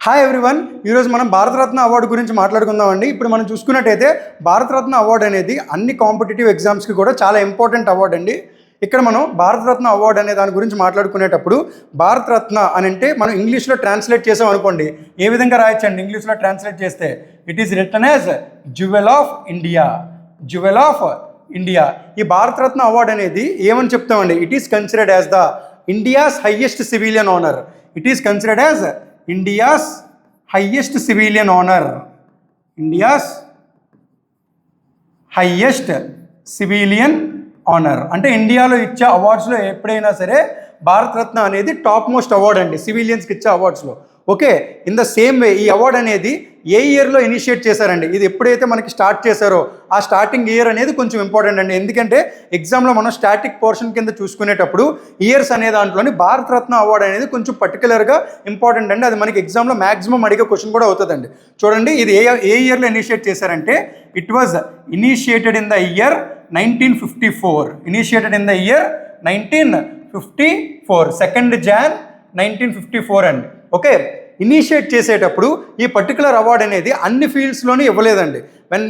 Hi everyone, ఈరోజు మనం Bharat Ratna award గురించి మాట్లాడుకుందామండి. ఇప్పుడు మనం చూసుకున్నట్టయితే భారతరత్న అవార్డు అనేది అన్ని కాంపిటేటివ్ ఎగ్జామ్స్కి కూడా చాలా ఇంపార్టెంట్ అవార్డు అండి. ఇక్కడ మనం భారతరత్న అవార్డు అనే దాని గురించి మాట్లాడుకునేటప్పుడు భారతరత్న అని అంటే మనం ఇంగ్లీష్లో ట్రాన్స్లేట్ చేసాం అనుకోండి, ఏ విధంగా రాయొచ్చండి? ఇంగ్లీష్లో ట్రాన్స్లేట్ చేస్తే it is written as jewel of India. Jewel of India. ఈ భారతరత్న అవార్డు అనేది ఏమని చెప్తామండి? It is considered as the India's highest civilian honour. It is considered as India's highest civilian honour. India's highest civilian honour అంటే ఇండియాలో ఇచ్చే అవార్డ్స్లో ఎప్పుడైనా సరే భారతరత్న అనేది టాప్ మోస్ట్ అవార్డ్ అండి సివిలియన్స్కి ఇచ్చే అవార్డ్స్లో. Okay, in the same way ఈ అవార్డ్ అనేది ఏ ఇయర్లో ఇనిషియేట్ చేశారండి? ఇది ఎప్పుడైతే మనకి స్టార్ట్ చేశారో ఆ స్టార్టింగ్ ఇయర్ అనేది కొంచెం ఇంపార్టెంట్ అండి. ఎందుకంటే ఎగ్జామ్లో మనం స్టాటిక్ పోర్షన్ కింద చూసుకునేటప్పుడు ఇయర్స్ అనే దాంట్లోని భారతరత్న అవార్డు అనేది కొంచెం పర్టికులర్గా ఇంపార్టెంట్ అండి. అది మనకి ఎగ్జామ్లో మ్యాక్సిమం అడిగే క్వశ్చన్ కూడా అవుతుందండి. చూడండి, ఇది ఏ ఇయర్లో ఇనిషియేట్ చేశారంటే it was initiated in the year 1954. Initiated in the year 1954, 2nd Jan 1954 అండి. ఓకే, ఇనిషియేట్ చేసేటప్పుడు ఈ పర్టికులర్ అవార్డ్ అనేది అన్ని ఫీల్డ్స్లోనే ఇవ్వలేదండి.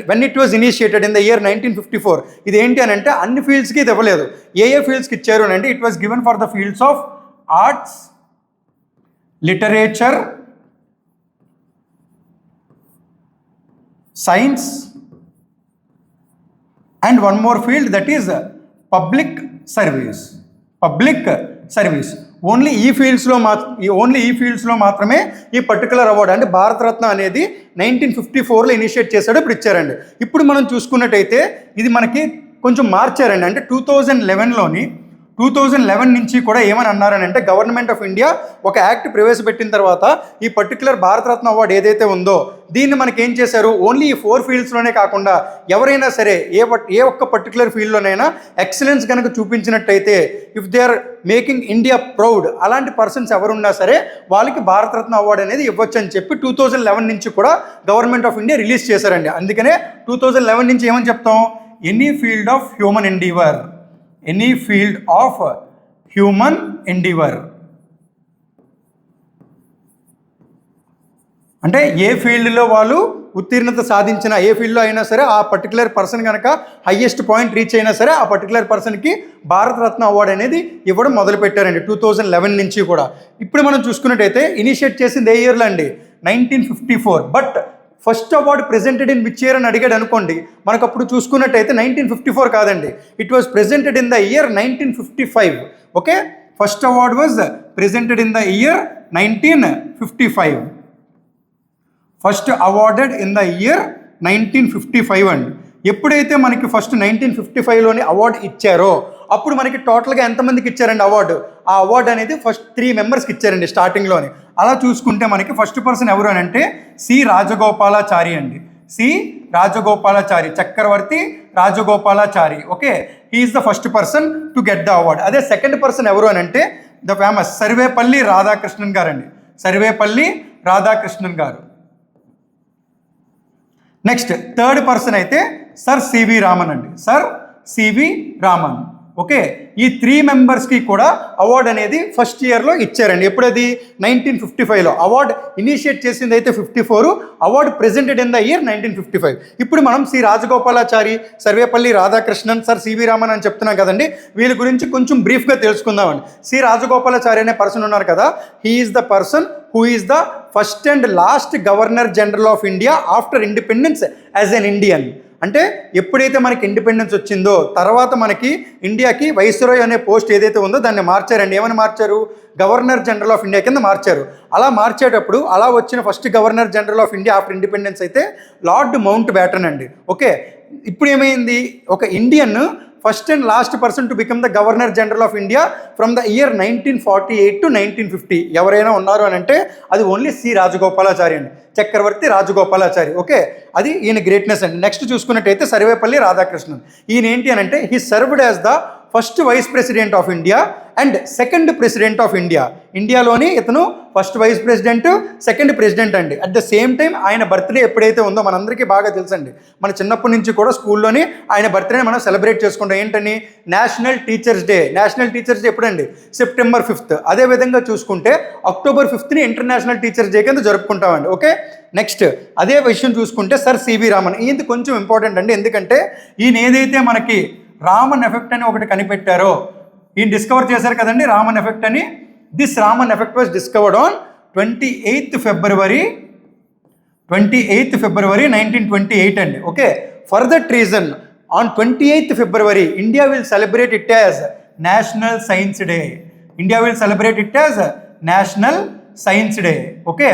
When it was initiated in the year 1954 ఇది ఏంటి అని అంటే అన్ని ఫీల్డ్స్కి ఇది ఇవ్వలేదు. ఏ ఫీల్డ్స్కి ఇచ్చారు అని అంటే it was given for the fields of arts, literature, science and one more field that is public service. Public service only ఈ ఫీల్డ్స్లో మాత్రమే ఈ పర్టికులర్ అవార్డు అంటే భారతరత్న అనేది 1954లో ఇనిషియేట్ చేశాడు, ఇప్పుడు ఇచ్చారండి. ఇప్పుడు మనం చూసుకున్నట్టయితే ఇది మనకి కొంచెం మార్చారండి. అంటే 2011 నుంచి కూడా ఏమని అన్నారని అంటే గవర్నమెంట్ ఆఫ్ ఇండియా ఒక యాక్ట్ ప్రవేశపెట్టిన తర్వాత ఈ పర్టికులర్ భారతరత్న అవార్డు ఏదైతే ఉందో దీన్ని మనకి ఏం చేశారు, ఓన్లీ ఈ 4 ఫీల్డ్స్లోనే కాకుండా ఎవరైనా సరే ఏ ఒక్క పర్టికులర్ ఫీల్డ్లోనైనా ఎక్సలెన్స్ కనుక చూపించినట్టయితే if they are making India proud అలాంటి పర్సన్స్ ఎవరున్నా సరే వాళ్ళకి భారతరత్న అవార్డు అనేది ఇవ్వచ్చు అని చెప్పి 2011 నుంచి కూడా గవర్నమెంట్ ఆఫ్ ఇండియా రిలీజ్ చేశారండి. అందుకనే 2011 నుంచి ఏమని చెప్తాం? Any field of human endeavour. Any field of human endeavour అంటే ఏ ఫీల్డ్లో వాళ్ళు ఉత్తీర్ణత సాధించిన ఏ ఫీల్డ్లో అయినా సరే ఆ పర్టికులర్ పర్సన్ కనుక హయ్యెస్ట్ పాయింట్ రీచ్ అయినా సరే ఆ పర్టికులర్ పర్సన్కి భారతరత్న అవార్డు అనేది ఇవ్వడం మొదలుపెట్టారండి 2011 నుంచి కూడా. ఇప్పుడు మనం చూసుకున్నట్టయితే ఇనిషియేట్ చేసింది ఏ ఇయర్లో అండి? 1954. But first award presented in which year అని అడిగాడు అనుకోండి, మనకు అప్పుడు చూసుకున్నట్టయితే 1954 కాదండి, it was presented in the year 1955. Okay, first award was presented in the year 1955. First awarded in the year 1955 అండి. ఎప్పుడైతే మనకి ఫస్ట్ 1955లోని అవార్డు ఇచ్చారో అప్పుడు మనకి టోటల్గా ఎంతమందికి ఇచ్చారండి అవార్డు? ఆ అవార్డు అనేది ఫస్ట్ 3 మెంబర్స్కి ఇచ్చారండి స్టార్టింగ్లోని. అలా చూసుకుంటే మనకి ఫస్ట్ పర్సన్ ఎవరు అని అంటే సి రాజగోపాలాచారి అండి. C Rajagopalachari, Chakravarti Rajagopalachari. Okay, he is the first person to get the award. అదే సెకండ్ పర్సన్ ఎవరు అని అంటే ద ఫేమస్ సర్వేపల్లి రాధాకృష్ణన్ గారు అండి. సర్వేపల్లి రాధాకృష్ణన్ గారు. నెక్స్ట్ థర్డ్ పర్సన్ అయితే సర్ సివి రామన్ అండి. Sir CV Raman. ఓకే, ఈ 3 మెంబర్స్కి కూడా అవార్డు అనేది ఫస్ట్ ఇయర్లో ఇచ్చారండి. ఎప్పుడది? 1955లో. అవార్డు ఇనిషియేట్ చేసింది అయితే 54, award presented in the year 1955. ఇప్పుడు మనం C Rajagopalachari, Sarvepalli Radhakrishnan, sir CV Raman అని చెప్తున్నాం కదండి. వీళ్ళ గురించి కొంచెం బ్రీఫ్గా తెలుసుకుందామండి. సి రాజగోపాలాచారి అనే పర్సన్ ఉన్నారు కదా, he is the person who is the first and last Governor General of India after independence as an Indian. అంటే ఎప్పుడైతే మనకి ఇండిపెండెన్స్ వచ్చిందో తర్వాత మనకి ఇండియాకి వైస్రాయ్ అనే పోస్ట్ ఏదైతే ఉందో దాన్ని మార్చారండి. ఏమని మార్చారు? గవర్నర్ జనరల్ ఆఫ్ ఇండియా కింద మార్చారు. అలా మార్చేటప్పుడు అలా వచ్చిన first governor general of India after independence అయితే లార్డ్ మౌంట్ బ్యాటన్ అండి. ఓకే, ఇప్పుడు ఏమైంది? ఒక Indian first and last person to become the governor general of India from the year 1948 to 1950 ఎవరైనా ఉన్నారు అని అంటే అది ఓన్లీ సి రాజగోపాలాచారి అండి. చక్రవర్తి రాజగోపాలాచారి. ఓకే, అది ఈయన గ్రేట్నెస్ అండి. నెక్స్ట్ చూసుకున్నట్టయితే సర్వేపల్లి రాధాకృష్ణన్. ఈయన ఏంటి అని అంటే he served as the first vice president of India and second president of India. ఇండియాలోని ఇతను first vice president, second president అండి. అట్ ద సేమ్ టైం ఆయన బర్త్డే ఎప్పుడైతే ఉందో మనందరికీ బాగా తెలుసండి, మన చిన్నప్పటి నుంచి కూడా స్కూల్లోని ఆయన బర్త్డేని మనం సెలబ్రేట్ చేసుకుంటాం. ఏంటని? National teachers day. National teachers day ఎప్పుడండి? September 5th. అదేవిధంగా చూసుకుంటే October 5th international teachers day కింద జరుపుకుంటామండి. ఓకే, నెక్స్ట్ అదే విషయం చూసుకుంటే సర్ సివి రామన్. ఈయన కొంచెం ఇంపార్టెంట్ అండి, ఎందుకంటే ఈయన ఏదైతే మనకి రామన్ ఎఫెక్ట్ అని ఒకటి కనిపెట్టారో, ఈయన డిస్కవర్ చేశారు కదండి రామన్ ఎఫెక్ట్ అని. This Raman effect was discovered on 28th February 1928 అండి. Okay, for that reason on 28th February India will celebrate it as national science day. India will celebrate it as national science day. Okay,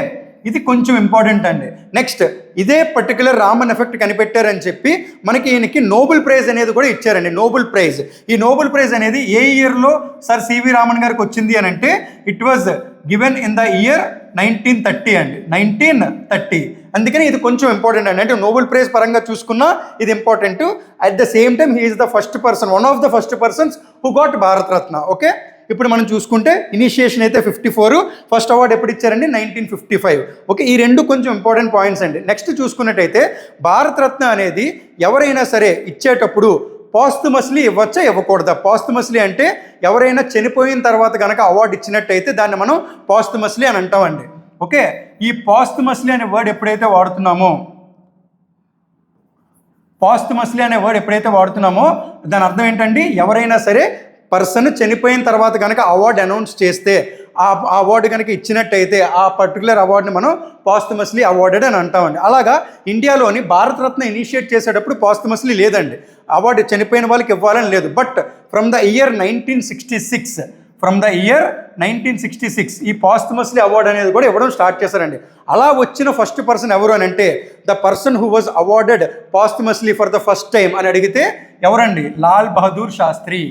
ఇది కొంచెం important అండి. Next ఇదే particular Raman effect కనిపెట్టారని చెప్పి మనకి ఈయనకి Nobel prize అనేది కూడా ఇచ్చారండి. Nobel prize. ఈ నోబెల్ ప్రైజ్ అనేది ఏ ఇయర్లో సర్ సివి రామన్ గారికి వచ్చింది అని అంటే it was given in the year 1930 అండి. 1930. అందుకని ఇది కొంచెం ఇంపార్టెంట్ అండి. అంటే నోబెల్ ప్రైజ్ పరంగా చూసుకున్నా ఇది important. At the same time he is the first person, one of the first persons who got Bharat Ratna. Okay, ఇప్పుడు మనం చూసుకుంటే ఇనిషియేషన్ అయితే 54, ఫస్ట్ అవార్డు ఎప్పుడు ఇచ్చారండి? 1955. ఓకే, ఈ రెండు కొంచెం ఇంపార్టెంట్ పాయింట్స్ అండి. నెక్స్ట్ చూసుకున్నట్టయితే భారతరత్న అనేది ఎవరైనా సరే ఇచ్చేటప్పుడు పాస్తుమస్లీ ఇవ్వచ్చా ఇవ్వకూడదా? పాస్తుమస్లీ అంటే ఎవరైనా చనిపోయిన తర్వాత కనుక అవార్డు ఇచ్చినట్టయితే దాన్ని మనం పాస్తుమస్లీ అని అంటామండి. ఓకే, ఈ పాస్తుమస్లీ అనే వర్డ్ ఎప్పుడైతే వాడుతున్నామో దాని అర్థం ఏంటండి? ఎవరైనా సరే పర్సన్ చనిపోయిన తర్వాత కనుక అవార్డు అనౌన్స్ చేస్తే ఆ అవార్డు కనుక ఇచ్చినట్టయితే ఆ పర్టికులర్ అవార్డుని మనం పాస్తుమస్లీ అవార్డెడ్ అని అంటామండి. అలాగా ఇండియాలోని భారతరత్న ఇనిషియేట్ చేసేటప్పుడు పాస్తుమస్లీ లేదండి, అవార్డు చనిపోయిన వాళ్ళకి ఇవ్వాలని లేదు. బట్ ఫ్రమ్ ద ఇయర్ 1966 ఈ పాస్తుమస్లీ అవార్డు అనేది కూడా ఇవ్వడం స్టార్ట్ చేశారండి. అలా వచ్చిన ఫస్ట్ పర్సన్ ఎవరు అని అంటే the person who was awarded posthumously for the first time అని అడిగితే ఎవరండి? Lal Bahadur Shastri.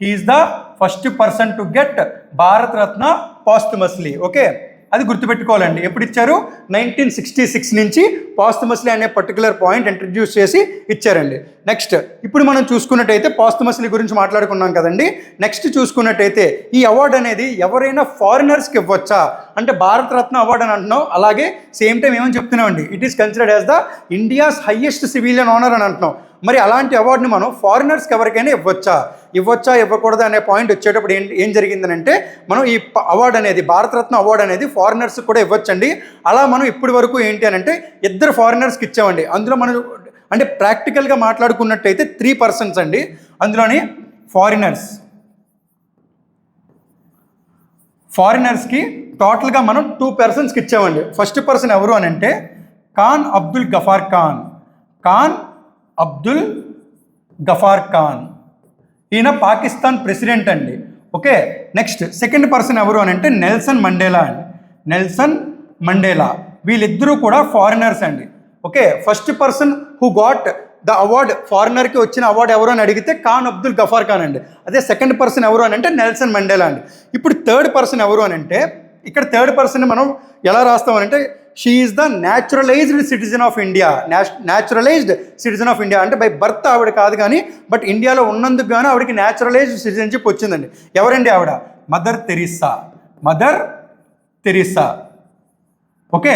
He is the first person to get Bharat Ratna posthumously. Okay, అది గుర్తుపెట్టుకోవాలండి. ఎప్పుడు ఇచ్చారు? 1966 నుంచి పాస్తుమస్లీ అనే పర్టికులర్ పాయింట్ ఇంట్రడ్యూస్ చేసి ఇచ్చారండి. నెక్స్ట్ ఇప్పుడు మనం చూసుకున్నట్టయితే పాస్తుమస్లీ గురించి మాట్లాడుకున్నాం కదండి. నెక్స్ట్ చూసుకున్నట్టయితే ఈ అవార్డు అనేది ఎవరైనా ఫారినర్స్కి ఇవ్వచ్చా అంటే భారత రత్న అవార్డు అని అంటున్నాం. అలాగే సేమ్ టైం ఏమని చెప్తున్నామండి? It is considered as the India's highest civilian honour అని అంటున్నాం. మరి అలాంటి అవార్డుని మనం ఫారినర్స్కి ఎవరికైనా ఇవ్వచ్చా ఇవ్వకూడదా అనే పాయింట్ వచ్చేటప్పుడు ఏం జరిగిందనంటే మనం ఈ అవార్డు అనేది భారతరత్న అవార్డు అనేది ఫారినర్స్కి కూడా ఇవ్వచ్చండి. అలా మనం ఇప్పటి వరకు ఏంటి అని అంటే 2 ఫారినర్స్కి ఇచ్చామండి. అందులో మనం అంటే ప్రాక్టికల్గా మాట్లాడుకున్నట్టయితే 3 పర్సన్స్ అండి. అందులోని ఫారినర్స్కి టోటల్గా మనం 2 పర్సన్స్కి ఇచ్చామండి. ఫస్ట్ పర్సన్ ఎవరు అని అంటే ఖాన్ అబ్దుల్ గఫార్ ఖాన్. ఈయన పాకిస్తాన్ ప్రెసిడెంట్ అండి. ఓకే, నెక్స్ట్ సెకండ్ పర్సన్ ఎవరు అని అంటే నెల్సన్ మండేలా. వీళ్ళిద్దరూ కూడా ఫారినర్స్ అండి. Okay, first person who got the award, ఫారినర్కి వచ్చిన అవార్డు ఎవరు అని అడిగితే ఖాన్ అబ్దుల్ గఫార్ ఖాన్ అండి. అదే సెకండ్ పర్సన్ ఎవరు అని అంటే నెల్సన్ మండేలా అండి. ఇప్పుడు థర్డ్ పర్సన్ ఎవరు అని అంటే ఇక్కడ థర్డ్ పర్సన్ మనం ఎలా రాస్తామనంటే she is the naturalised citizen of India. అంటే బై బర్త్ ఆవిడ కాదు కానీ బట్ ఇండియాలో ఉన్నందుకు గాను ఆవిడకి న్యాచురలైజ్డ్ సిటిజన్షిప్ వచ్చిందండి. ఎవరండి ఆవిడ? Mother Teresa. ఓకే,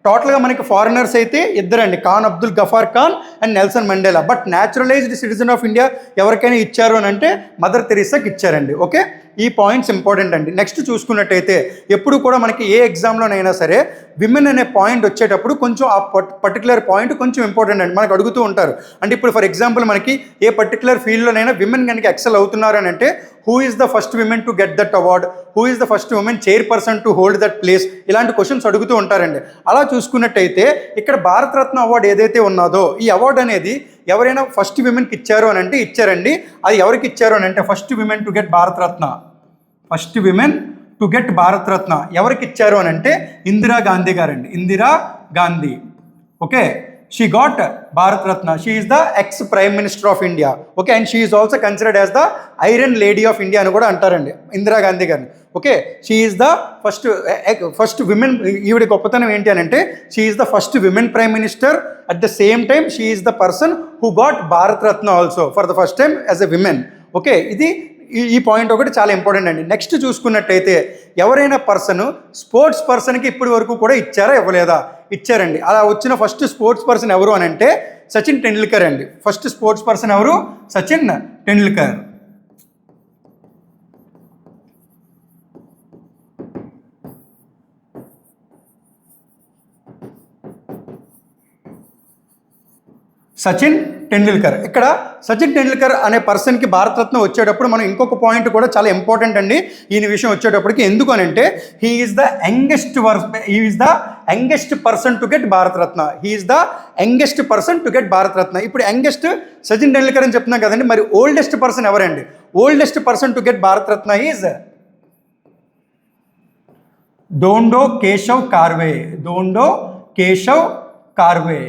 టోటల్గా మనకి ఫారినర్స్ అయితే ఇద్దరండి, Khan Abdul Ghaffar Khan and Nelson Mandela. But naturalised citizen of India ఎవరికైనా ఇచ్చారు అని అంటే మదర్ తెరీసాకి ఇచ్చారండి. ఓకే, ఈ పాయింట్స్ ఇంపార్టెంట్ అండి. నెక్స్ట్ చూసుకున్నట్టయితే ఎప్పుడు కూడా మనకి ఏ ఎగ్జామ్లోనైనా సరే విమెన్ అనే పాయింట్ వచ్చేటప్పుడు కొంచెం ఆ పర్టికులర్ పాయింట్ కొంచెం ఇంపార్టెంట్ అండి. మనకు అడుగుతూ ఉంటారు. అంటే ఇప్పుడు ఫర్ ఎగ్జాంపుల్ మనకి ఏ పర్టికులర్ ఫీల్డ్లోనైనా విమెన్ కనుక ఎక్సెల్ అవుతున్నారు అని అంటే who is the first women to get that award, who is the first women chairperson to hold that place, ఇలాంటి క్వశ్చన్స్ అడుగుతూ ఉంటారండి. అలా చూసుకున్నట్టయితే ఇక్కడ భారతరత్న అవార్డు ఏదైతే ఉన్నదో ఈ అవార్డు అనేది ఎవరైనా ఫస్ట్ విమెన్కి ఇచ్చారు అని అంటే ఇచ్చారండి. అది ఎవరికి ఇచ్చారు అని అంటే first women to get Bharat Ratna ఎవరికి ఇచ్చారు అని అంటే ఇందిరా గాంధీ గారండి. Indira Gandhi. Okay, she got Bharat Ratna. She is the ex prime minister of India. Okay, and she is also considered as the iron lady of India అని కూడా అంటారండి ఇందిరా గాంధీ గారిని. Okay, she is the first women. ఈవిడ గొప్పతనం ఏంటి అని అంటే she is the first women prime minister. At the same time she is the person who got Bharat Ratna also for the first time as a women. Okay, ఇది ఈ point ఒకటి చాలా important అండి. నెక్స్ట్ చూసుకున్నట్టయితే ఎవరైనా స్పోర్ట్స్ పర్సన్కి ఇప్పటి వరకు కూడా ఇచ్చారా ఇవ్వలేదా? ఇచ్చారండి. అలా వచ్చిన ఫస్ట్ స్పోర్ట్స్ పర్సన్ ఎవరు అని అంటే సచిన్ టెండూల్కర్ అండి. ఫస్ట్ స్పోర్ట్స్ పర్సన్ ఎవరు? సచిన్ టెండూల్కర్. సచిన్ టెండూల్కర్. ఇక్కడ సచిన్ టెండూల్కర్ అనే పర్సన్కి భారతరత్న వచ్చేటప్పుడు మనం ఇంకొక పాయింట్ కూడా చాలా ఇంపార్టెంట్ అండి ఈయన విషయం వచ్చేటప్పటికి. ఎందుకు అని అంటే he is the youngest person to get Bharat Ratna. He is the youngest person to get Bharat Ratna. ఇప్పుడు యంగెస్ట్ సచిన్ టెండూల్కర్ అని చెప్తున్నాం కదండి, మరి ఓల్డెస్ట్ పర్సన్ ఎవరండి? Oldest person to get Bharat Ratna is Dhondo Keshav Karve.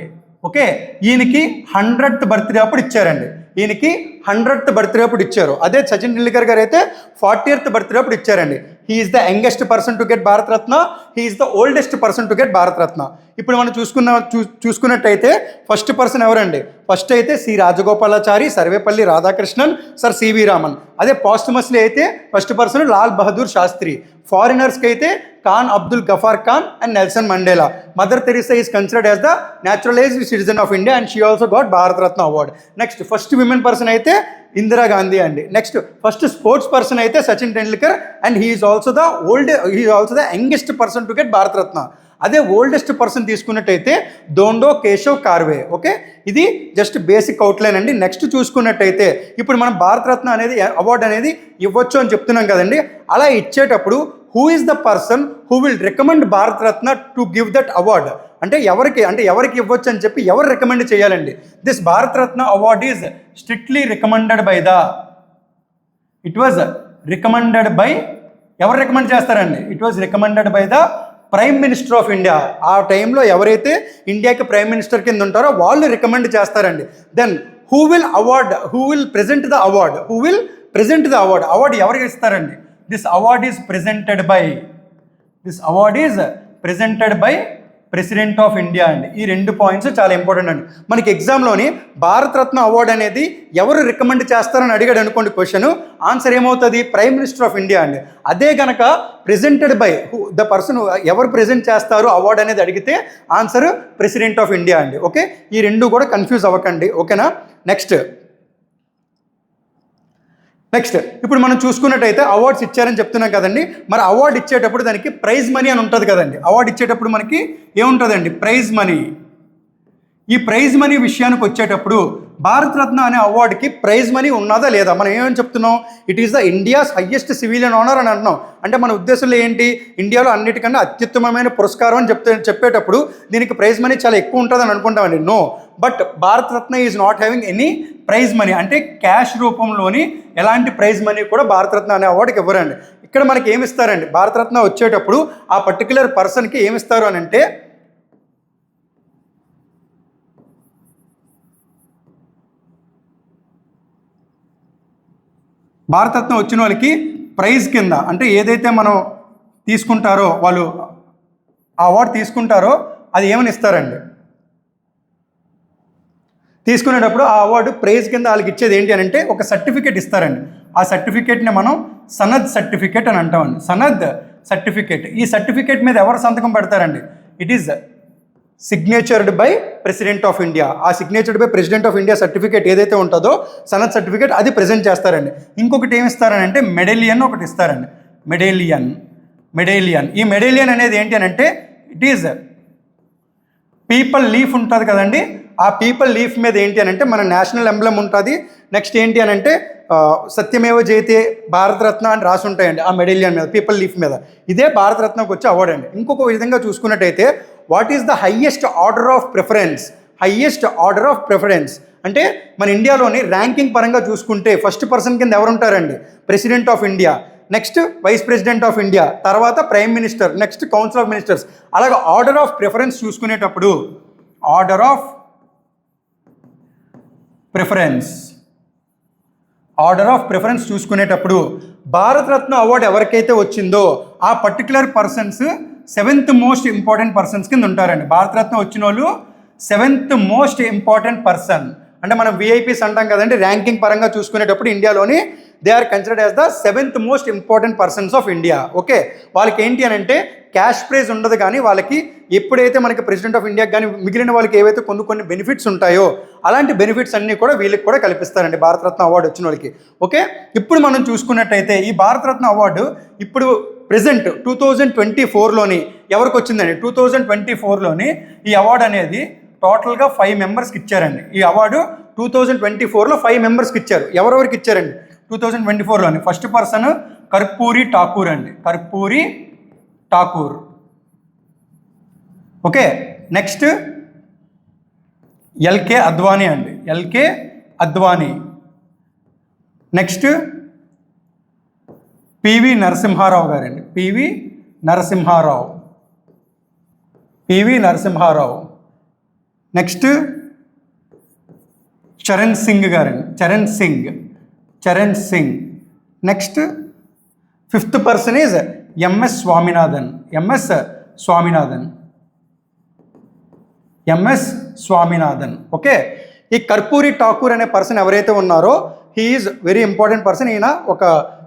Okay, ఈయనకి 100th బర్త్డే అప్పుడు ఇచ్చారండి. ఈయనకి 100th బర్త్డే అప్పుడు ఇచ్చారు. అదే సచిన్ టెండూల్కర్ గారు అయితే 40th బర్త్డే అప్పుడు ఇచ్చారండి. He is the youngest person to get Bharat Ratna. He is the oldest person to get Bharat Ratna. ఇప్పుడు మనం చూసుకున్నట్టయితే ఫస్ట్ పర్సన్ ఎవరండి? ఫస్ట్ అయితే సి రాజగోపాలాచారి, సర్వేపల్లి రాధాకృష్ణన్, సర్ సివి రామన్. అదే పాస్టుమస్లీ అయితే ఫస్ట్ పర్సన్ లాల్ బహదూర్ శాస్త్రి. ఫారినర్స్కి అయితే Khan Abdul Ghaffar Khan and Nelson Mandela. Mother Teresa is considered as the naturalised citizen of India and she also got Bharat Ratna award. Next first women person అయితే ఇందిరాగాంధీ అండి. నెక్స్ట్ ఫస్ట్ స్పోర్ట్స్ పర్సన్ అయితే Sachin Tendulkar and he is also the youngest person to get Bharat Ratna. అదే oldest person తీసుకున్నట్టయితే దోండో Keshav Karve. Okay, ఇది just basic outline అండి. Next చూసుకున్నట్టయితే ఇప్పుడు మనం భారతరత్న అనేది అవార్డు అనేది ఇవ్వచ్చు అని చెప్తున్నాం కదండి. అలా ఇచ్చేటప్పుడు who is the person who will recommend Bharat Ratna to give that award? అంటే ఎవరికి ఇవ్వచ్చు అని చెప్పి ఎవరు రికమెండ్ చేయాలండి? This Bharat Ratna award is strictly recommended by ఎవరు రికమెండ్ చేస్తారండి? It was recommended by the prime minister of India. ఆ టైంలో ఎవరైతే ఇండియాకి ప్రైమ్ మినిస్టర్ కింద ఉంటారో వాళ్ళు రికమెండ్ చేస్తారండి. Then who will present the award? Award ఎవరికి ఇస్తారండి? This award is presented by president of India అండి. ఈ 2 పాయింట్స్ చాలా ఇంపార్టెంట్ అండి. మనకి ఎగ్జామ్లోని భారతరత్న అవార్డు అనేది ఎవరు రికమెండ్ చేస్తారని అడిగాడు అనుకోండి క్వశ్చన్, ఆన్సర్ ఏమవుతుంది? ప్రైమ్ మినిస్టర్ ఆఫ్ ఇండియా అండి. అదే కనుక ప్రెజెంటెడ్ బై ద పర్సన్ ఎవరు ప్రెజెంట్ చేస్తారు అవార్డు అనేది అడిగితే ఆన్సర్ ప్రెసిడెంట్ ఆఫ్ ఇండియా అండి. ఓకే, ఈ 2 కూడా కన్ఫ్యూజ్ అవ్వకండి. ఓకేనా? నెక్స్ట్ ఇప్పుడు మనం చూసుకున్నట్టయితే అవార్డ్స్ ఇచ్చారని చెప్తున్నాం కదండి. మరి అవార్డు ఇచ్చేటప్పుడు దానికి ప్రైజ్ మనీ అని ఉంటుంది కదండి. అవార్డు ఇచ్చేటప్పుడు మనకి ఏముంటుందండి? Prize money. ఈ ప్రైజ్ మనీ విషయానికి వచ్చేటప్పుడు భారతరత్న అనే అవార్డుకి ప్రైజ్ మనీ ఉన్నదా లేదా? మనం ఏమని చెప్తున్నాం? It is the India's highest civilian honour అని అంటున్నాం. అంటే మన ఉద్దేశంలో ఏంటి? ఇండియాలో అన్నిటికన్నా అత్యుత్తమమైన పురస్కారం అని చెప్పేటప్పుడు దీనికి ప్రైజ్ మనీ చాలా ఎక్కువ ఉంటుందని అనుకుంటామండి. No, but Bharat Ratna is not having any prize money. అంటే క్యాష్ రూపంలోని ఎలాంటి ప్రైజ్ మనీ కూడా భారతరత్న అనే అవార్డుకి ఇవ్వరండి. ఇక్కడ మనకి ఏమిస్తారండి? భారతరత్న వచ్చేటప్పుడు ఆ పర్టికులర్ పర్సన్కి ఏమిస్తారు అని అంటే భారతరత్న వచ్చిన వాళ్ళకి ప్రైజ్ కింద అంటే ఏదైతే మనం తీసుకుంటారో వాళ్ళు ఆ అవార్డు తీసుకుంటారో అది ఏమని ఇస్తారండి? తీసుకునేటప్పుడు ఆ అవార్డు ప్రైజ్ కింద వాళ్ళకి ఇచ్చేది ఏంటి అని అంటే ఒక సర్టిఫికేట్ ఇస్తారండి. ఆ సర్టిఫికేట్ని మనం సనద్ సర్టిఫికేట్ అని అంటామండి. సనద్ సర్టిఫికేట్. ఈ సర్టిఫికేట్ మీద ఎవరు సంతకం పెడతారండి? It is signatured by president of India. ఆ signatured by president of India certificate ఏదైతే ఉంటుందో సనద్ సర్టిఫికేట్ అది ప్రజెంట్ చేస్తారండి. ఇంకొకటి ఏమి ఇస్తారని అంటే మెడేలియన్ ఒకటి ఇస్తారండి. మెడేలియన్. ఈ మెడేలియన్ అనేది ఏంటి అని అంటే ఇట్ ఈజ్ పీపుల్ లీఫ్ ఉంటుంది కదండి. ఆ పీపుల్ లీఫ్ మీద ఏంటి అని అంటే మన నేషనల్ ఎంబ్లమ్ ఉంటుంది. నెక్స్ట్ ఏంటి అని అంటే సత్యమేవ జయతే భారతరత్న అని రాసి ఉంటాయండి ఆ మెడేలియన్ మీద, పీపుల్ లీఫ్ మీద. ఇదే భారతరత్నకు వచ్చే అవార్డు అండి. ఇంకొక విధంగా చూసుకున్నట్టయితే what is the highest order of preference అంటే మన ఇండియాలోని ర్యాంకింగ్ పరంగా చూసుకుంటే ఫస్ట్ పర్సన్ కింద ఎవరు ఉంటారండి? President of India, next vice president of India, తర్వాత prime minister, next council of ministers. అలాగే ఆర్డర్ ఆఫ్ ప్రిఫరెన్స్ చూసుకునేటప్పుడు ఆర్డర్ ఆఫ్ ప్రిఫరెన్స్ చూసుకునేటప్పుడు భారతరత్న అవార్డు ఎవరికైతే వచ్చిందో ఆ particular persons 7th most important persons కింద ఉంటారండి. భారతరత్న వచ్చిన వాళ్ళు 7th మోస్ట్ ఇంపార్టెంట్ పర్సన్. అంటే మనం విఐపీస్ అంటాం కదండి, ర్యాంకింగ్ పరంగా చూసుకునేటప్పుడు ఇండియాలోని they are considered as the 7th most important persons of India. Okay, వాళ్ళకి ఏంటి అని అంటే క్యాష్ ప్రైజ్ ఉండదు, కానీ వాళ్ళకి ఎప్పుడైతే మనకి ప్రెసిడెంట్ ఆఫ్ ఇండియాకి కానీ మిగిలిన వాళ్ళకి ఏవైతే కొన్ని బెనిఫిట్స్ ఉంటాయో అలాంటి బెనిఫిట్స్ అన్నీ కూడా వీళ్ళకి కూడా కల్పిస్తారండి భారతరత్న అవార్డు వచ్చిన వాళ్ళకి. ఓకే, ఇప్పుడు మనం చూసుకున్నట్టయితే ఈ భారతరత్న అవార్డు ఇప్పుడు ప్రెసెంట్ 2024లోని ఎవరికి వచ్చిందండి? 2024లోని ఈ అవార్డు అనేది టోటల్గా 5 మెంబర్స్కి ఇచ్చారండి. ఈ అవార్డు 2024లో 5 మెంబర్స్కి ఇచ్చారు. ఎవరెవరికి ఇచ్చారండి 2024లోని? ఫస్ట్ పర్సన్ కర్పూరి ఠాకూర్ అండి, Karpoori Thakur. Okay, next LK Advani అండి, LK Advani. Next PV Narasimha Rao గారండి, PV Narasimha Rao, PV Narasimha Rao. Next Charan Singh గారండి, Charan Singh, Charan Singh. Next 5th person is MS Swaminathan, MS Swaminathan, MS Swaminathan. Okay, ఈ కర్పూరి ఠాకూర్ అనే పర్సన్ ఎవరైతే ఉన్నారో he is very important person. ఈయన ఒక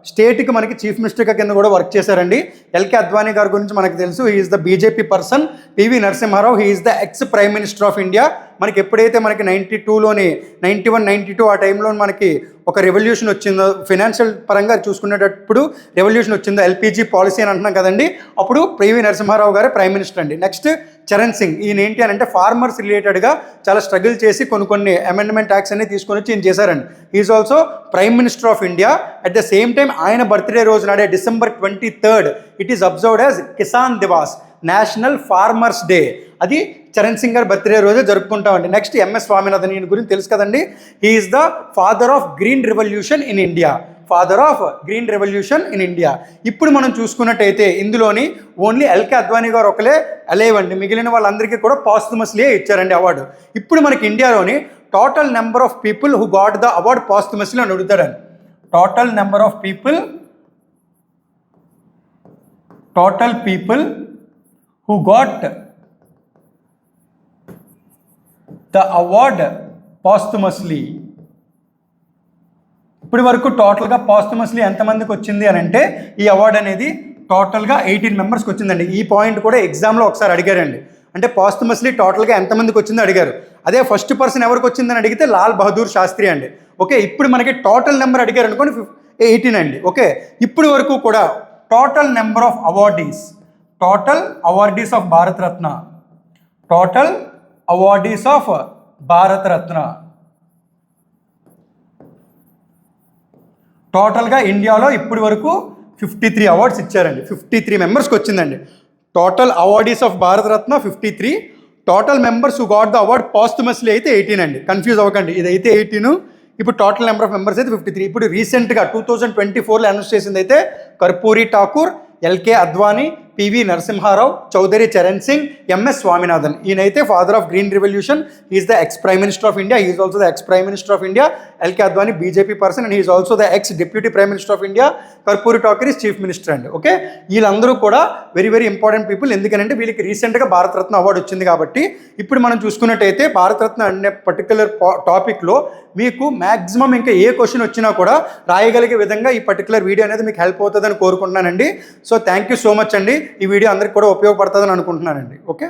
స్టేట్కి మనకి చీఫ్ మినిస్టర్గా కింద కూడా వర్క్ చేశారండి. ఎల్కే అద్వానీ గారి గురించి మనకు తెలుసు, he is the BJP person. P V Narasimha Rao, he is the ex prime minister of India. మనకి ఎప్పుడైతే మనకి 92లోని 91, 92 ఆ టైంలో మనకి ఒక రెవల్యూషన్ వచ్చిందో, ఫైనాన్షియల్ పరంగా చూసుకునేటప్పుడు రెవల్యూషన్ వచ్చిందో, ఎల్పిజి పాలసీ అని అంటున్నాం కదండి, అప్పుడు పివి నరసింహారావు గారే ప్రైమ్ మినిస్టర్ అండి. నెక్స్ట్ చరణ్ సింగ్, ఈయన ఏంటి అని అంటే ఫార్మర్స్ రిలేటెడ్గా చాలా స్ట్రగుల్ చేసి కొన్ని అమెండ్మెంట్ యాక్ట్స్ అన్ని తీసుకొని వచ్చి ఈయన చేశారండి. Is also prime minister of India. At the same time ఆయన బర్త్డే రోజు నాడే December 23rd it is observed as Kisan Diwas, national farmers day. అది చరణ్ సింగ్ గారి బర్త్డే రోజే జరుపుకుంటామండి. నెక్స్ట్ ఎంఎస్ స్వామినాథన్, ఈయన గురించి తెలుసు కదండి, he is the father of green revolution in India, father of green revolution in India. ఇప్పుడు మనం చూసుకున్నట్టయితే ఇందులోని ఓన్లీ ఎల్కే అద్వానీ గారు ఒకలే అలైవ్ అండి, మిగిలిన వాళ్ళందరికీ కూడా పాస్తుమస్లీ ఇచ్చారండి అవార్డు. ఇప్పుడు మనకి ఇండియాలోని total number of people who got the award posthumously అని అడుగుతారండి. Total number of people, total people who got the award posthumously. ఇప్పటి వరకు టోటల్గా పాస్తుమస్లీ ఎంతమందికి వచ్చింది అని అంటే ఈ అవార్డు అనేది టోటల్గా 18 మెంబర్స్కి వచ్చిందండి. ఈ పాయింట్ కూడా ఎగ్జామ్లో ఒకసారి అడిగారండి, అంటే పాస్తుమస్లీ టోటల్గా ఎంతమందికి వచ్చిందో అడిగారు. అదే ఫస్ట్ పర్సన్ ఎవరికి వచ్చిందని అడిగితే లాల్ బహదూర్ శాస్త్రి అండి. ఓకే, ఇప్పుడు మనకి టోటల్ నెంబర్ అడిగారు అనుకోండి 18 అండి. ఓకే, ఇప్పటి వరకు కూడా total number of awardees, total awardees of Bharat Ratna, total awardees of Bharat Ratna, టోటల్గా ఇండియాలో ఇప్పటి వరకు 53 అవార్డ్స్ ఇచ్చారండి. 53 మెంబర్స్కి వచ్చిందండి. Total awardees of Bharat Ratna 53, total members who got the award posthumously అయితే 18 అండి. కన్ఫ్యూజ్ అవ్వకండి, ఇదైతే 18, ఇప్పుడు టోటల్ నెంబర్ ఆఫ్ మెంబర్స్ అయితే 53. ఇప్పుడు రీసెంట్గా 2024లో అనౌన్స్ చేసింది అయితే Karpoori Thakur, LK Advani, PV Narasimha Rao, Chaudhary Charan Singh, MS Swaminathan. ఈయనైతే father of green revolution, is the ex prime minister of India, is also the ex prime minister of India. LK Advani BJP person and is also the ex deputy prime minister of India. Karpoori Thakur is chief minister అండి. Okay, వీళ్ళందరూ కూడా very very important people, ఎందుకంటే వీళ్ళకి రీసెంట్గా Bharat Ratna award వచ్చింది కాబట్టి. ఇప్పుడు మనం చూసుకున్నట్టయితే భారతరత్న అనే పర్టికులర్ టాపిక్లో మీకు మ్యాక్సిమం ఇంకా ఏ క్వశ్చన్ వచ్చినా కూడా రాయగలిగే విధంగా ఈ పర్టికులర్ వీడియో అనేది మీకు హెల్ప్ అవుతుందని కోరుకుంటున్నానండి. So thank you so much అండి. ఈ వీడియో అందరికి కూడా ఉపయోగపడుతుందని అనుకుంటున్నానండి. ఓకే.